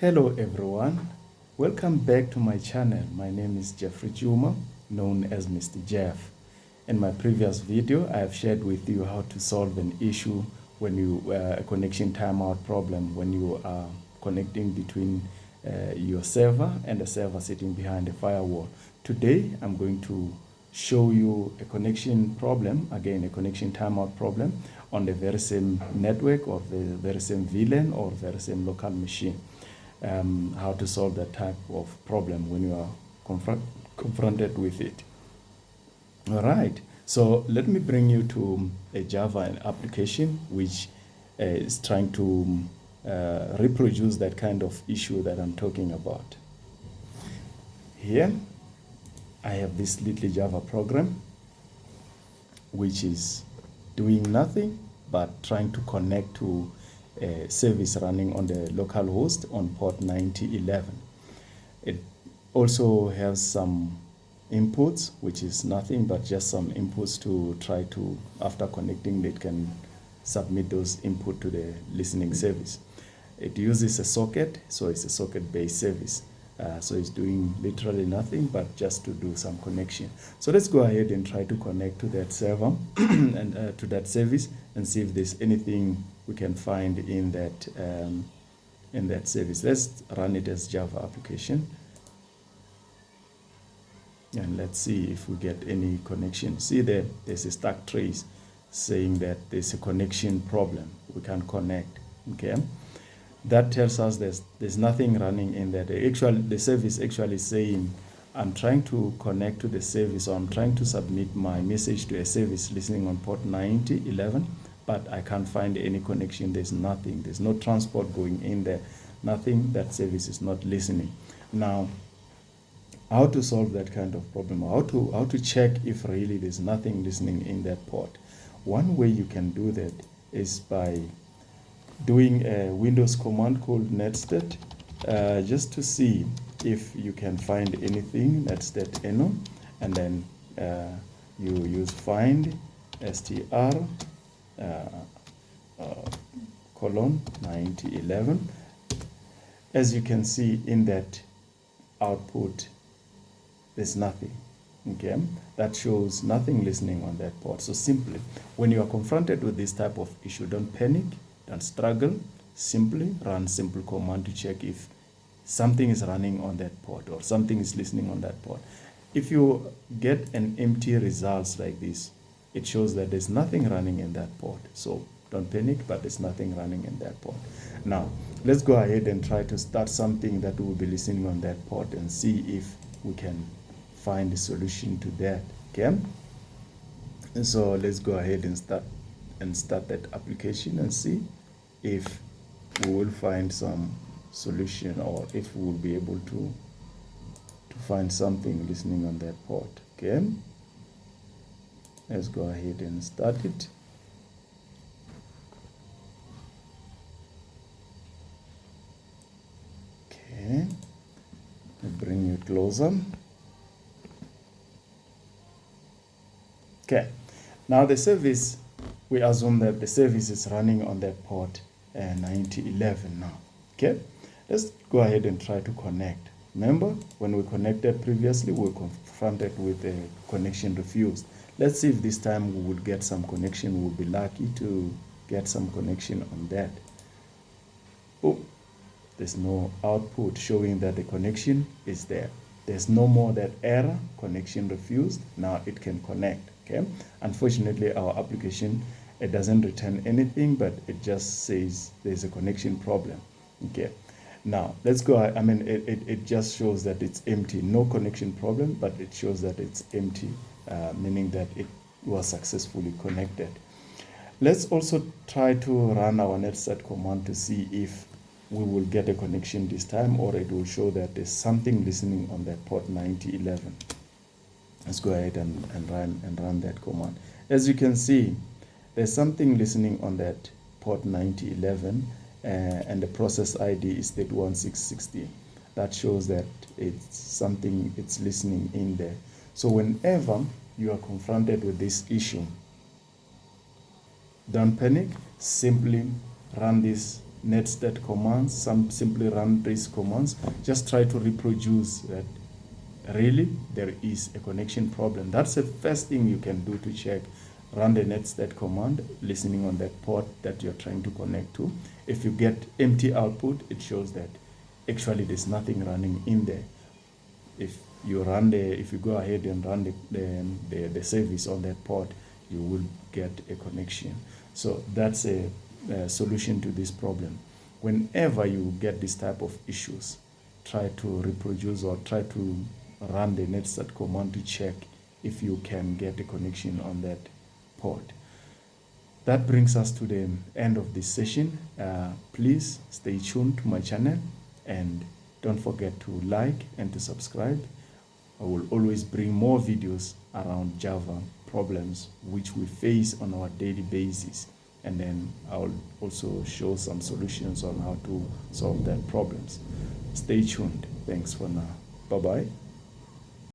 Hello everyone, welcome back to my channel. My name is Jeffrey Juma, known as Mr. Jeff. In my previous video, I have shared with you how to solve an issue when a connection timeout problem when you are connecting between your server and a server sitting behind a firewall. Today, I'm going to show you a connection problem, again a connection timeout problem on the very same network or the very same VLAN or very same local machine. How to solve that type of problem when you are confronted with it. All right, so let me bring you to a Java application which is trying to reproduce that kind of issue that I'm talking about. Here, I have this little Java program which is doing nothing but trying to connect to a service running on the local host on port 9011. It also has some inputs, which is nothing but just some inputs to try to, after connecting, it can submit those input to the listening service. It uses a socket, so it's a socket-based service. So it's doing literally nothing but just to do some connection. So let's go ahead and try to connect to that server and to that service and see if there's anything we can find in that service. Let's run it as Java application. And let's see if we get any connection. See there's a stack trace saying that there's a connection problem. We can't connect, okay? That tells us there's nothing running in that. The service actually saying, I'm trying to connect to the service, or I'm trying to submit my message to a service listening on port 9011, but I can't find any connection. There's nothing. There's no transport going in there. Nothing. That service is not listening. Now, how to solve that kind of problem? How to check if really there's nothing listening in that port? One way you can do that is by doing a Windows command called netstat, just to see if you can find anything. Netstat eno, and then you use find str colon 9011. As you can see in that output, there's nothing. Okay, that shows nothing listening on that port. So simply, when you are confronted with this type of issue, don't panic. Don't struggle. Simply run simple command to check if something is running on that port or something is listening on that port. If you get an empty results like this, it shows that there's nothing running in that port. So don't panic, but there's nothing running in that port. Now, let's go ahead and try to start something that will be listening on that port and see if we can find a solution to that. Okay? And so let's go ahead and start that application and see if we will find some solution, or if we will be able to find something listening on that port. Okay, let's go ahead and start it. Okay, I'll bring you closer. Okay, now the service, we assume that the service is running on that port 9011 now. Okay, let's go ahead and try to connect. Remember, when we connected previously, we were confronted with a connection refused. Let's see if this time we will get some connection. We'll be lucky to get some connection on that. Oh, there's no output showing that the connection is there. There's no more that error, connection refused. Now it can connect. Okay, unfortunately, our application, it doesn't return anything, but it just says there's a connection problem. Okay, now let's go. It just shows that it's empty. No connection problem, but it shows that it's empty, meaning that it was successfully connected. Let's also try to run our netstat command to see if we will get a connection this time, or it will show that there's something listening on that port 9011. Let's go ahead and run that command. As you can see, there's something listening on that port 9011, and the process ID is 31660. That shows that it's something, it's listening in there. So whenever you are confronted with this issue, don't panic. Simply run this netstat commands, simply run these commands. Just try to reproduce that really there is a connection problem. That's the first thing you can do to check. Run the netstat command, listening on that port that you're trying to connect to. If you get empty output, it shows that actually there's nothing running in there. If you go ahead and run the service on that port, you will get a connection. So that's a solution to this problem. Whenever you get this type of issues, try to reproduce or try to run the netstat command to check if you can get a connection on that port. That brings us to the end of this session. Please stay tuned to my channel and don't forget to like and to subscribe. I will always bring more videos around Java problems which we face on our daily basis. And then I'll also show some solutions on how to solve that problems. Stay tuned. Thanks for now. Bye-bye.